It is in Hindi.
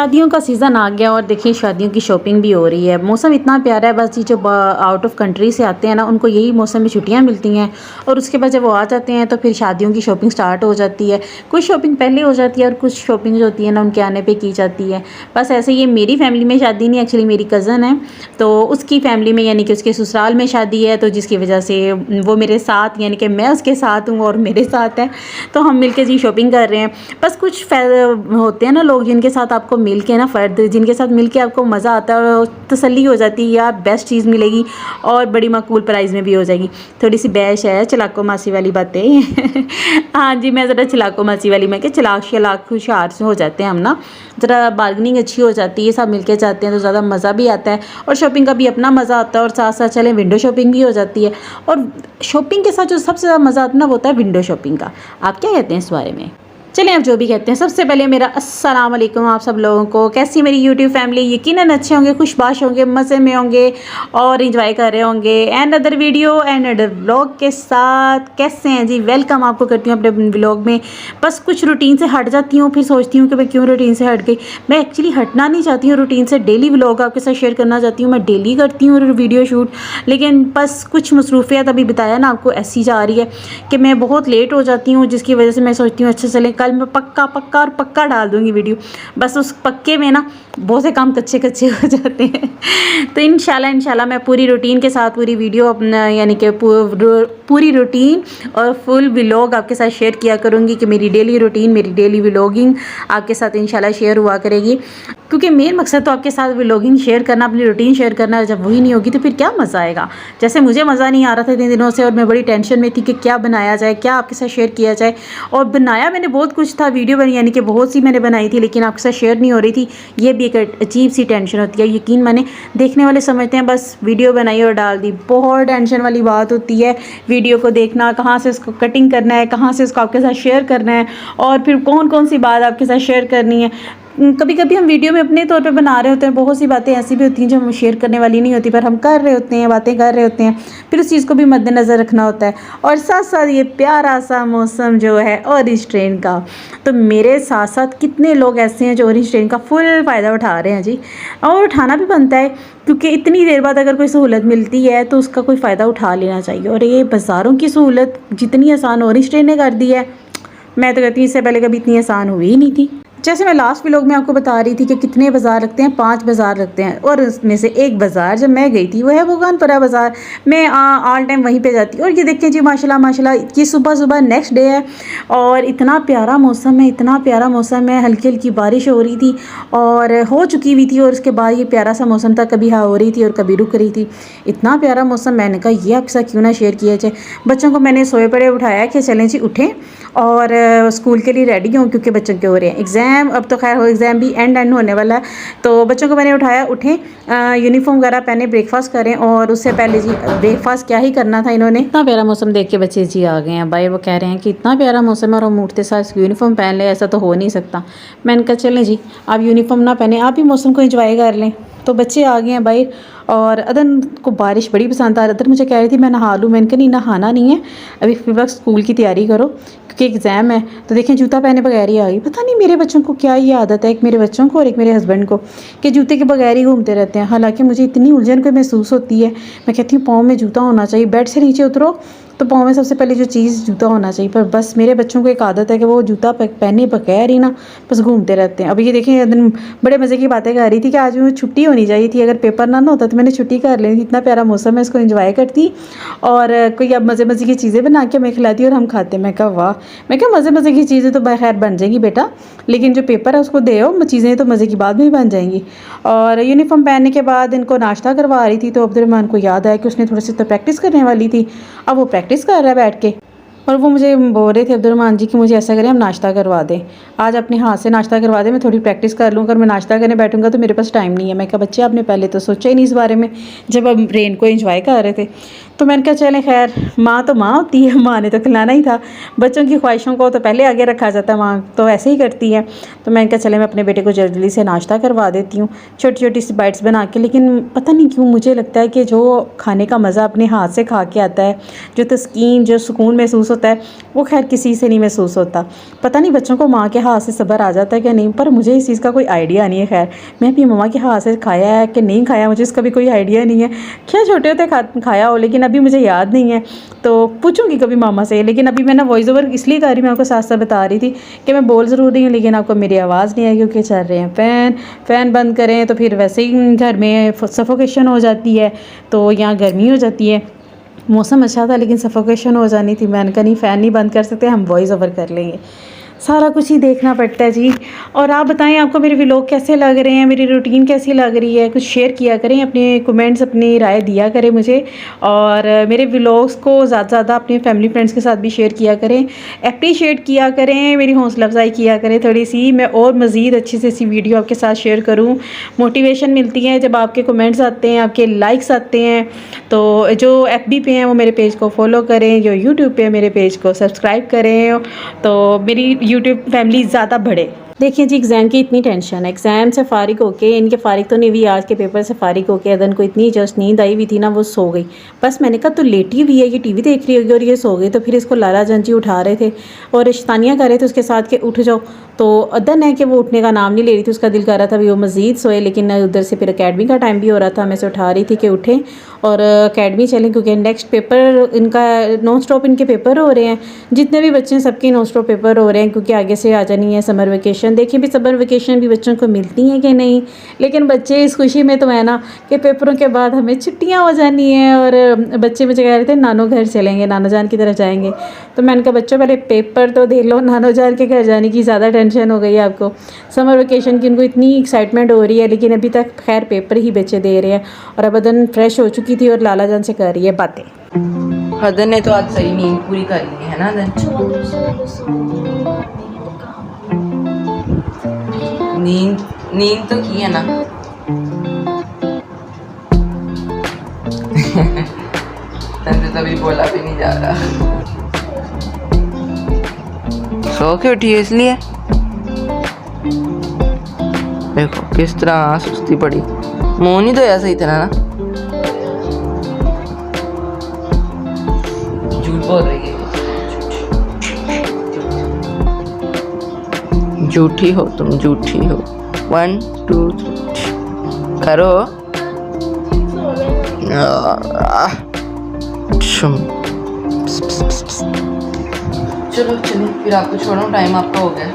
शादियों का सीज़न आ गया और देखिए शादियों की शॉपिंग भी हो रही है। मौसम इतना प्यारा है, बस ये जो आउट ऑफ कंट्री से आते हैं ना, उनको यही मौसम में छुट्टियां मिलती हैं और उसके बाद जब वो आ जाते हैं तो फिर शादियों की शॉपिंग स्टार्ट हो जाती है। कुछ शॉपिंग पहले हो जाती है और कुछ शॉपिंग जो होती है ना उनके आने पर की जाती है। बस ऐसे ये मेरी फैमिली में शादी नहीं, एक्चुअली मेरी कज़न है तो उसकी फैमिली में यानी कि उसके ससुराल में शादी है, तो जिसकी वजह से वो मेरे साथ यानी कि मैं उसके साथ हूँ और मेरे साथ है, तो हम मिलके जी शॉपिंग कर रहे हैं। बस कुछ होते हैं ना लोग जिनके साथ आपको मिल के ना फ़र्द जिनके साथ मिल के आपको मज़ा आता है और तसल्ली हो जाती है यार बेस्ट चीज़ मिलेगी और बड़ी माकूल प्राइस में भी हो जाएगी। थोड़ी सी बैश है चलाको मासी वाली बातें हाँ जी, मैं ज़रा चलाको मासी वाली, मैं कि चलाक शलाक होशियार से हो जाते हैं हम ना, ज़रा बार्गनिंग अच्छी हो जाती है, सब मिलके जाते हैं तो ज़्यादा मज़ा भी आता है और शॉपिंग का भी अपना मज़ा आता है और साथ साथ चलें विंडो शॉपिंग भी हो जाती है। और शॉपिंग के साथ जो सबसे ज़्यादा मज़ा आता है ना वो होता है विंडो शॉपिंग का। आप क्या कहते हैं इस बारे में? चलें आप जो भी कहते हैं। सबसे पहले मेरा अस्सलाम वालेकुम आप सब लोगों को। कैसी मेरी यूट्यूब फैमिली? यकीनन अच्छे होंगे, खुशबाश होंगे, मज़े में होंगे और इंजॉय कर रहे होंगे। And other video and other vlog के साथ कैसे हैं जी? वेलकम आपको करती हूँ अपने व्लॉग में। बस कुछ रूटीन से हट जाती हूँ, फिर सोचती हूँ कि मैं क्यों रूटीन से हट गई। मैं एक्चुअली हटना नहीं चाहती हूँ रूटीन से, डेली व्लॉग आपके साथ शेयर करना चाहती हूँ। मैं डेली करती हूँ वीडियो शूट, लेकिन बस कुछ मसरूफियत अभी बताया ना आपको ऐसी जा रही है कि मैं बहुत लेट हो जाती हूँ, जिसकी वजह से मैं सोचती हूँ अच्छा चलें कल मैं पक्का पक्का और पक्का डाल दूँगी वीडियो। बस उस पक्के में ना बहुत से काम कच्चे कच्चे हो जाते हैं तो इंशाल्लाह मैं पूरी रूटीन के साथ पूरी वीडियो अपना यानी कि पूरी रूटीन और फुल व्लॉग आपके साथ शेयर किया करूँगी कि मेरी डेली रूटीन मेरी डेली व्लॉगिंग आपके साथ इंशाल्लाह शेयर हुआ करेगी। क्योंकि मेन मकसद तो आपके साथ व्लॉगिंग शेयर करना, अपनी रूटीन शेयर करना। जब वही नहीं होगी तो फिर क्या मज़ा आएगा। जैसे मुझे मज़ा नहीं आ रहा था इतने दिनों से और मैं बड़ी टेंशन में थी कि क्या बनाया जाए, क्या आपके साथ शेयर किया जाए। और बनाया मैंने बहुत कुछ था, वीडियो बनी यानी कि बहुत सी मैंने बनाई थी, लेकिन आपके साथ शेयर नहीं हो रही थी। ये भी एक अजीब सी टेंशन होती है। यकीन माने देखने वाले समझते हैं बस वीडियो बनाई और डाल दी। बहुत टेंशन वाली बात होती है वीडियो को देखना, कहाँ से उसको कटिंग करना है, कहाँ से उसको आपके साथ शेयर करना है और फिर कौन कौन सी बात आपके साथ शेयर करनी है। कभी कभी हम वीडियो में अपने तौर पे बना रहे होते हैं, बहुत सी बातें ऐसी भी होती हैं जो हम शेयर करने वाली नहीं होती, पर हम कर रहे होते हैं, बातें कर रहे होते हैं, फिर उस चीज़ को भी मद्देनज़र रखना होता है। और साथ साथ ये प्यारा सा मौसम जो है ऑरेंज ट्रेन का, तो मेरे साथ साथ कितने लोग ऐसे हैं जो ऑरेंज ट्रेन का फुल फ़ायदा उठा रहे हैं जी, और उठाना भी बनता है क्योंकि इतनी देर बाद अगर कोई सहूलत मिलती है तो उसका कोई फ़ायदा उठा लेना चाहिए। और ये बाज़ारों की सहूलत जितनी आसान ऑरेंज ट्रेन ने कर दी है, मैं तो कहती हूँ इससे पहले कभी इतनी आसान हुई ही नहीं थी। जैसे मैं लास्ट व्लॉग में आपको बता रही थी कि कितने बाज़ार लगते हैं, 5 बाज़ार लगते हैं और उसमें से एक बाज़ार जब मैं गई थी वो है भूगानपुरा बाज़ार। मैं ऑल टाइम वहीं पे जाती हूँ। और ये देखें जी माशाल्लाह माशाल्लाह ये सुबह सुबह नेक्स्ट डे है और इतना प्यारा मौसम है, इतना प्यारा मौसम है। हल्की हल्की बारिश हो रही थी और हो चुकी हुई थी और उसके बाद ये प्यारा सा मौसम था, कभी हाँ हो रही थी और कभी रुक रही थी। इतना प्यारा मौसम, मैंने कहा ये आपके साथ क्यों ना शेयर किया जाए। बच्चों को मैंने सोए पड़े उठाया कि चलें जी उठें और स्कूल के लिए रेडी हूँ क्योंकि बच्चों के हो रहे हैं एग्ज़ाम। अब तो खैर एग्ज़ाम भी एंड होने वाला है, तो बच्चों को मैंने उठाया उठें यूनिफॉर्म वगैरह पहने, ब्रेकफास्ट करें। और उससे पहले जी ब्रेकफास्ट क्या ही करना था, इन्होंने इतना प्यारा मौसम देख के बच्चे जी आ गए हैं भाई। वो कह रहे हैं कि इतना प्यारा मौसम है और हम उठते साथ यूनिफॉर्म पहन लें, ऐसा तो हो नहीं सकता। मैंने कहा चलें जी आप यूनिफॉर्म ना पहने, आप भी मौसम को एंजॉय कर लें। तो बच्चे आ गए हैं भाई और अदन को बारिश बड़ी पसंद आ रही। अदन मुझे कह रही थी मैं नहा लूँ, मैंने कहा नहीं नहाना नहीं है, अभी फिर वक्त स्कूल की तैयारी करो क्योंकि एग्ज़ाम है। तो देखें जूता पहने बगैर ही आ गई। पता नहीं मेरे बच्चों को क्या ये आदत है, एक मेरे बच्चों को और एक मेरे हस्बैंड को, कि जूते के बगैर ही घूमते रहते हैं। हालांकि मुझे इतनी उलझन को महसूस होती है, मैं कहती हूँ पाँव में जूता होना चाहिए। बेड से नीचे उतरो तो पाँव में सबसे पहले जो चीज़ जूता होना चाहिए, पर बस मेरे बच्चों को एक आदत है कि वो जूता पहने बगैर ही ना बस घूमते रहते हैं। अभी ये देखें दिन बड़े मज़े की बातें कर रही थी कि आज मुझे छुट्टी होनी चाहिए थी, अगर पेपर ना होता तो मैंने छुट्टी कर लेनी थी। इतना प्यारा मौसम है, इसको एंजॉय करती और कोई अब मज़े मज़े की चीज़ें बना के मैं खिलाती और हम खाते। मैं कहा वाह, मैं क्या मज़े मज़े की चीज़ें तो खैर बन जाएंगी बेटा, लेकिन जो पेपर है उसको दे चीज़ें तो मज़े की बाद में ही बन जाएंगी। और यूनिफॉर्म पहनने के बाद इनको नाश्ता करवा रही थी, तो अब्दुलरहमान को याद आया कि उसने थोड़ी सी तो प्रैक्टिस करने वाली थी। अब वो प्रैक्टिस कर रहा है बैठ के और वो मुझे बोल रहे थे अब्दुलरहमान जी कि मुझे ऐसा करें हम नाश्ता करवा दें, आज अपने हाथ से नाश्ता करवा दें, मैं थोड़ी प्रैक्टिस कर लूँ। अगर मैं नाश्ता करने बैठूंगा तो मेरे पास टाइम नहीं है। मैं कहा बच्चे आपने पहले तो सोचा ही नहीं इस बारे में जब हम रेन को एंजॉय कर रहे थे। तो मैंने कहा चलें खैर, माँ तो माँ होती है, माँ ने तो खिलाना ही था। बच्चों की ख्वाहिशों को तो पहले आगे रखा जाता है, माँ तो ऐसे ही करती है। तो मैंने कहा चले मैं अपने बेटे को जल्दी से नाश्ता करवा देती हूँ, छोटी छोटी सी बाइट्स बना के। लेकिन पता नहीं क्यों मुझे लगता है कि जो खाने का मज़ा अपने हाथ से खा के आता है, जो तस्कीन, जो सुकून महसूस होता है, वो खैर किसी से नहीं महसूस होता। पता नहीं बच्चों को माँ के हाथ से सब्र आ जाता है कि नहीं, पर मुझे इस चीज़ का कोई आइडिया नहीं है। खैर मैं अपनी मम्मा के हाथ से खाया है कि नहीं खाया, मुझे इसका भी कोई आइडिया नहीं है। क्या छोटे होते खाया हो, लेकिन अभी मुझे याद नहीं है, तो पूछूंगी कभी मामा से। लेकिन अभी मैं ना वॉइस ओवर इसलिए कर रही, मैं आपको साथ साथ बता रही थी कि मैं बोल ज़रूर रही हूँ, लेकिन आपको मेरी आवाज़ नहीं आई क्योंकि चल रहे हैं फ़ैन बंद करें तो फिर वैसे ही घर में सफोकेशन हो जाती है। तो यहाँ गर्मी हो जाती है, मौसम अच्छा था लेकिन सफोकेशन हो जानी थी। मैंने कहा नहीं, फ़ैन नहीं बंद कर सकते, हम वॉइस ओवर कर लेंगे। सारा कुछ ही देखना पड़ता है जी। और आप बताएं आपको मेरे व्लॉग कैसे लग रहे हैं, मेरी रूटीन कैसी लग रही है, कुछ शेयर किया करें, अपने कमेंट्स, अपनी राय दिया करें मुझे। और मेरे व्लॉग्स को ज़्यादा से ज़्यादा अपने फैमिली फ्रेंड्स के साथ भी शेयर किया करें, अप्रिशिएट किया करें, मेरी हौसला अफजाई किया करें थोड़ी सी, मैं और मज़ीद अच्छी से अच्छी वीडियो आपके साथ शेयर करूँ। मोटिवेशन मिलती है जब आपके कमेंट्स आते हैं, आपके लाइक्स आते हैं। तो जो FB पे हैं वो मेरे पेज को फॉलो करें, जो यूट्यूब पे मेरे पेज को सब्सक्राइब करें, तो मेरी यूट्यूब फैमिली ज़्यादा बढ़े। देखिए जी, एग्ज़ाम की इतनी टेंशन है, एग्ज़ाम से फ़ारिग होके, इनके फ़ारिग तो नहीं हुई, आज के पेपर से फ़ारिग होके अदन को इतनी जस्ट नींद आई हुई थी ना, वो सो गई। बस मैंने कहा तो लेटी हुई है, ये TV देख रही होगी और ये सो गई। तो फिर इसको लाला जान जी उठा रहे थे और शैतानियाँ कर रहे थे उसके साथ कि उठ जाओ। तो अदन है कि वो उठने का नाम नहीं ले रही थी, उसका दिल कर रहा था भी वो मज़ीद सोए। लेकिन उधर से फिर अकेडमी का टाइम भी हो रहा था, मैं से उठा रही थी कि उठें और अकेडमी चलें, क्योंकि नेक्स्ट पेपर इनका नॉन स्टॉप इनके पेपर हो रहे हैं। जितने भी बच्चे हैं सबके नॉन स्टॉप पेपर हो रहे हैं, क्योंकि आगे से आ जानी है समर वेकेशन। देखिए भी समर वेकेशन भी बच्चों को मिलती हैं कि नहीं, लेकिन बच्चे इस खुशी में तो है ना कि पेपरों के बाद हमें छुट्टियाँ हो जानी हैं। और बच्चे मुझे कह रहे थे नानो घर चलेंगे, नानो जान की तरफ जाएंगे। तो मैंने कहा बच्चों पहले पेपर तो दे लो, नानो जान के घर जाने की ज़्यादा टेंशन हो गई है आपको। समर वेकेशन की उनको इतनी एक्साइटमेंट हो रही है, लेकिन अभी तक खैर पेपर ही बच्चे दे रहे हैं। और अब अदन फ्रेश हो चुकी थी और लाला जान से कर रही है बातें। अदन ने तो आज सही नींद पूरी कर ली है ना अदन? नींद तो की है ना? तंदे तभी बोला भी नहीं जा रहा। सो के उठी है इसलिए देखो किस तरह सुस्ती पड़ी, मुंह नहीं धोया सही तरह ना, झूठ बोल रही है, झूठी हो तुम, झूठी हो। 1 2 3 करो। चलो चलो फिर आपको छोड़ो, टाइम आपका हो गया।